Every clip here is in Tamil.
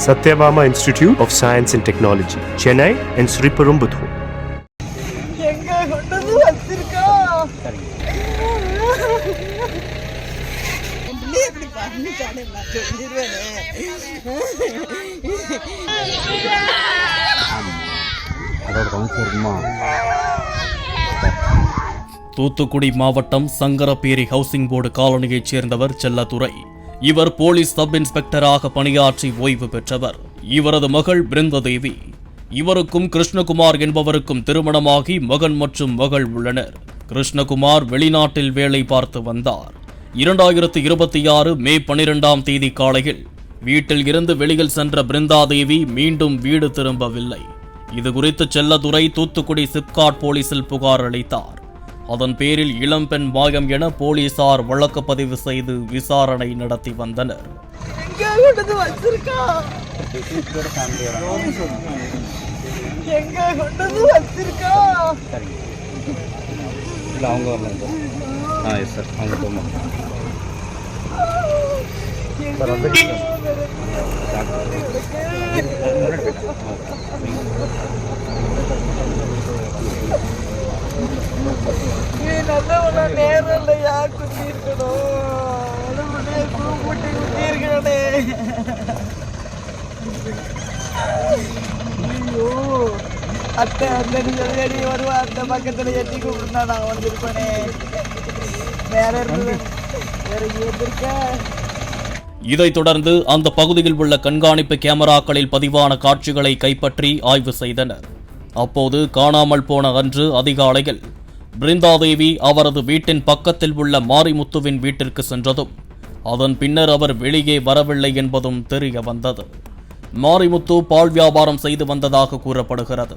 Satyabama Institute of Science and Technology, Chennai and Sriperumbudur. Thoothukudi மாவட்டம் சங்கரப்பேரி ஹவுசிங் போர்டு காலனியைச் சேர்ந்தவர் செல்லதுரை. இவர் போலீஸ் சப் இன்ஸ்பெக்டராக பணியாற்றி ஓய்வு பெற்றவர். இவரது மகள் பிருந்ததேவி. இவருக்கும் கிருஷ்ணகுமார் என்பவருக்கும் திருமணமாகி மகன் மற்றும் மகள் உள்ளனர். கிருஷ்ணகுமார் வெளிநாட்டில் வேலை பார்த்து வந்தார். 2026 மே 12ஆம் தேதி காலையில் வீட்டில் இருந்து வெளியில் சென்ற பிருந்தாதேவி மீண்டும் வீடு திரும்பவில்லை. இதுகுறித்து செல்லதுரை தூத்துக்குடி சிப்காட் போலீசில் புகார் அளித்தார். அதன் பேரில் இளம்பெண் மாயம் என போலீசார் வழக்கு பதிவு செய்து விசாரணை நடத்தி வந்தனர். நேரம் இல்லையா குத்தி இருக்கணும் இருக்கணே. ஐயோ அத்தை அந்த அடி வருவா, அந்த பக்கத்துல எட்டி கூப்பிட்டா நான் வந்திருப்பேனே. வேற இருக்க. இதைத் தொடர்ந்து அந்த பகுதியில் உள்ள கண்காணிப்பு கேமராக்களில் பதிவான காட்சிகளை கைப்பற்றி ஆய்வு செய்தனர். அப்போது காணாமல் போன அன்று அதிகாலையில் பிருந்தாதேவி அவரது வீட்டின் பக்கத்தில் உள்ள மாரிமுத்துவின் வீட்டிற்கு சென்றதும் அதன் பின்னர் அவர் வெளியே வரவில்லை என்பதும் தெரிய வந்தது. மாரிமுத்து பால் வியாபாரம் செய்து வந்ததாக கூறப்படுகிறது.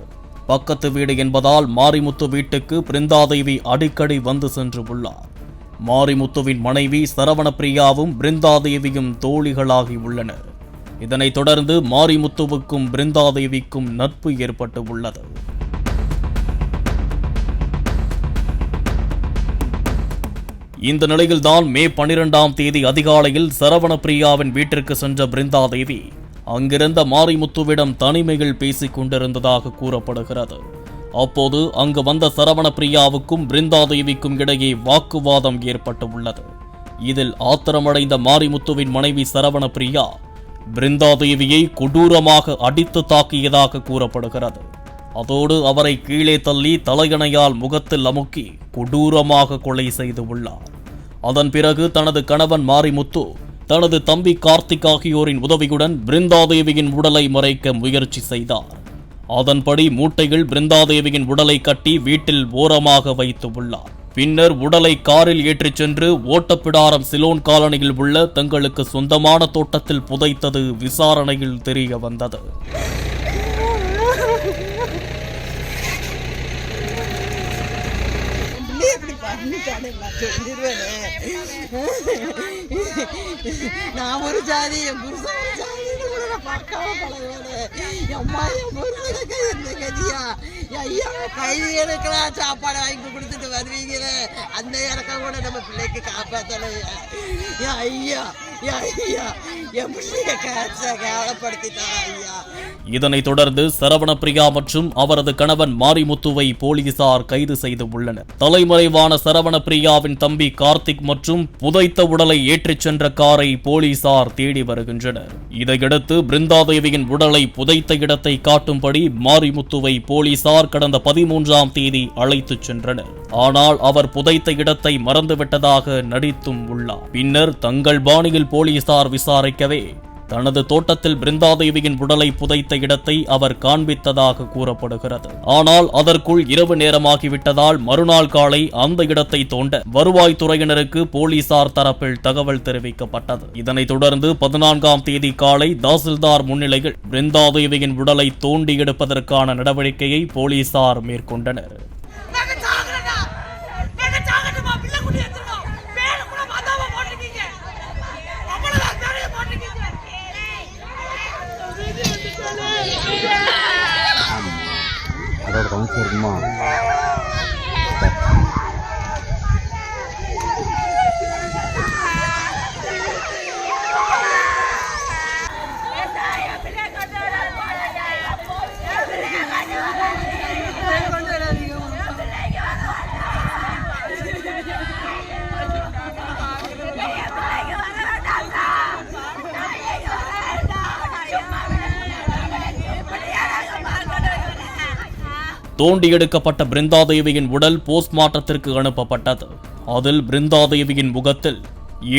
பக்கத்து வீடு என்பதால் மாரிமுத்து வீட்டுக்கு பிருந்தாதேவி அடிக்கடி வந்து சென்று உள்ளார். மாரிமுத்துவின் மனைவி சரவணப்பிரியாவும் பிருந்தாதேவியும் தோழிகளாகி உள்ளனர். இதனைத் தொடர்ந்து மாரிமுத்துவுக்கும் பிருந்தாதேவிக்கும் நட்பு ஏற்பட்டு உள்ளது. இந்த நிலையில்தான் மே 12ஆம் தேதி அதிகாலையில் சரவணப்பிரியாவின் வீட்டிற்கு சென்ற பிருந்தாதேவி அங்கிருந்த மாரிமுத்துவிடம் தனிமையில் பேசிக் கொண்டிருந்ததாக கூறப்படுகிறது. அப்போது அங்கு வந்த சரவணப்பிரியாவுக்கும் பிருந்தாதேவிக்கும் இடையே வாக்குவாதம் ஏற்பட்டு உள்ளது. இதில் ஆத்திரமடைந்த மாரிமுத்துவின் மனைவி சரவணப்பிரியா பிருந்தாதேவியை கொடூரமாக அடித்து தாக்கியதாக கூறப்படுகிறது. அதோடு அவரை கீழே தள்ளி தலையணையால் முகத்தில் அமுக்கி கொடூரமாக கொலை செய்து உள்ளார். அதன் பிறகு தனது கணவன் மாரிமுத்து தனது தம்பி கார்த்திக் ஆகியோரின் உதவியுடன் பிருந்தாதேவியின் உடலை மறைக்க முயற்சி செய்தார். அதன்படி மூட்டையில் பிருந்தாதேவியின் உடலை கட்டி வீட்டில் ஓரமாக வைத்து உள்ளார். பின்னர் உடலை காரில் ஏற்றிச் சென்று ஓட்டப்பிடாரம் சிலோன் காலனியில் உள்ள தங்களுக்கு சொந்தமான தோட்டத்தில் புதைத்தது விசாரணையில் தெரிய வந்தது. நான் ஒரு ஜாதி, என் புருஷன் ஒரு ஜாதின்னு கூட நான் பார்க்காம பழகுவானே. அம்மா என் புருஷனுக்கு என்ன கதியா? ஐயா கைதிகளுக்கெல்லாம் சாப்பாடு வாங்கி கொடுத்துட்டு வருவீங்களே, அந்த இறக்கம் கூட நம்ம பிள்ளைக்கு காப்பாற்றலையா? ஐயா ஐயா என் பிள்ளைய கேவலப்படுத்திட்டான் ஐயா. இதனைத் தொடர்ந்து சரவணப்பிரியா மற்றும் அவரது கணவன் மாரிமுத்துவை போலீசார் கைது செய்து உள்ளனர். தலைமறைவான சரவணப்பிரியாவின் தம்பி கார்த்திக் மற்றும் புதைத்த உடலை ஏற்றிச் சென்ற காரை போலீசார் தேடி வருகின்றனர். இதையடுத்து பிருந்தாதேவியின் உடலை புதைத்த இடத்தை காட்டும்படி மாரிமுத்துவை போலீசார் கடந்த 13ஆம் தேதி அழைத்துச் சென்றனர். ஆனால் அவர் புதைத்த இடத்தை மறந்துவிட்டதாக நடித்தும் உள்ளார். பின்னர் தங்கள் பாணியில் போலீசார் விசாரிக்கவே தனது தோட்டத்தில் பிருந்தாதேவியின் உடலை புதைத்த இடத்தை அவர் காண்பித்ததாக கூறப்படுகிறது. ஆனால் அதற்குள் இரவு நேரமாகிவிட்டதால் மறுநாள் காலை அந்த இடத்தை தோண்ட வருவாய்த்துறையினருக்கு போலீசார் தரப்பில் தகவல் தெரிவிக்கப்பட்டது. இதனைத் தொடர்ந்து 14ஆம் தேதி காலை தாசில்தார் முன்னிலையில் பிருந்தாதேவியின் உடலை தோண்டி எடுப்பதற்கான நடவடிக்கையை போலீசார் மேற்கொண்டனர். அதோட கவுன்சில் இருக்குமா? தோண்டி எடுக்கப்பட்ட பிருந்தாதேவியின் உடல் போஸ்ட்மார்ட்டத்திற்கு அனுப்பப்பட்டது. அதில் பிருந்தாதேவியின் முகத்தில்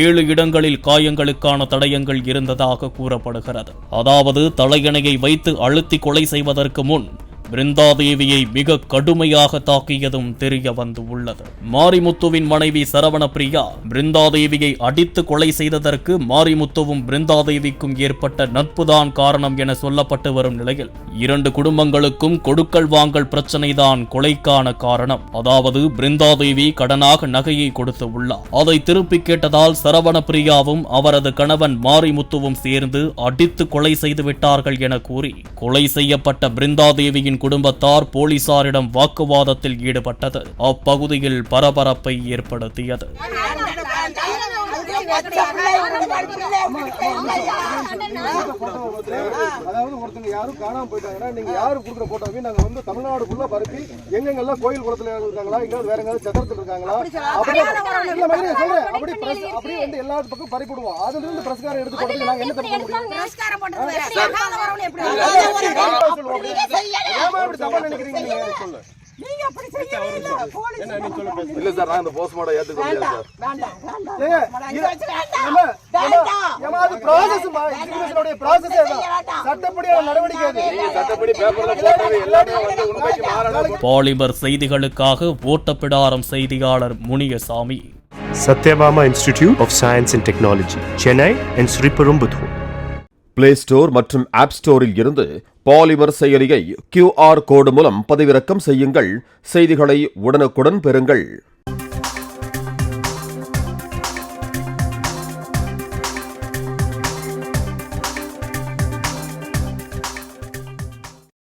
7 இடங்களில் காயங்களுக்கான தடயங்கள் இருந்ததாக கூறப்படுகிறது. அதாவது தலையணையை வைத்து அழுத்தி கொலை செய்வதற்கு முன் பிருந்தாதேவியை மிக கடுமையாக தாக்கியதும் தெரிய வந்து உள்ளது. மாரிமுத்துவின் மனைவி சரவணப்பிரியா பிருந்தாதேவியை அடித்து கொலை செய்ததற்கு மாரிமுத்துவும் பிருந்தாதேவிக்கும் ஏற்பட்ட நட்புதான் காரணம் என சொல்லப்பட்டு வரும் நிலையில் 2 குடும்பங்களுக்கும் கொடுக்கல் வாங்கல் பிரச்சனைதான் கொலைக்கான காரணம். அதாவது பிருந்தாதேவி கடனாக நகையை கொடுத்து உள்ளார். அதை திருப்பி கேட்டதால் சரவணப்பிரியாவும் அவரது கணவன் மாரிமுத்துவும் சேர்ந்து அடித்து கொலை செய்து விட்டார்கள் என கூறி கொலை செய்யப்பட்ட பிருந்தாதேவியின் குடும்பத்தார் போலீசாரிடம் வாக்குவாதத்தில் ஈடுபட்டது அப்பகுதியில் பரபரப்பை ஏற்படுத்தியது. அதாவது ஒருத்தங்க யாரும் காணாம போயிட்டாங்கன்னா நீங்க யாரு கொடுக்குற போட்டோவே நாங்க வந்து தமிழ்நாடுக்குள்ள பரப்பி எங்கெங்கெல்லாம் கோயில் குளத்துல இருக்காங்களா இல்ல வேற எங்காவது சத்திரத்துல இருக்காங்களா அப்படி வந்து எல்லா பக்கம் பறிப்பிடுவோம். அதுல இருந்து பிரஸ்காரம் எடுத்து போடுறது நாங்க என்ன தப்பு தப்பா நினைக்கிறீங்க சொல்லு. இல்ல சார் நான் இந்த போஸ்ட்மார்ட்டம் ஏத்துக்க முடியாது சார். பாலிமர் செய்திகளுக்காக ஓட்டப்பிடாரம் செய்தியாளர் Muniyasamy. Satyabama Institute of Science and Technology, Chennai and Sriperumbudur. Play store மற்றும் ஆப் ஸ்டோரில் இருந்து பாலிமர் செயலியை QR கோடு மூலம் பதிவிறக்கம் செய்யுங்கள். செய்திகளை உடனுக்குடன் பெறுங்கள்.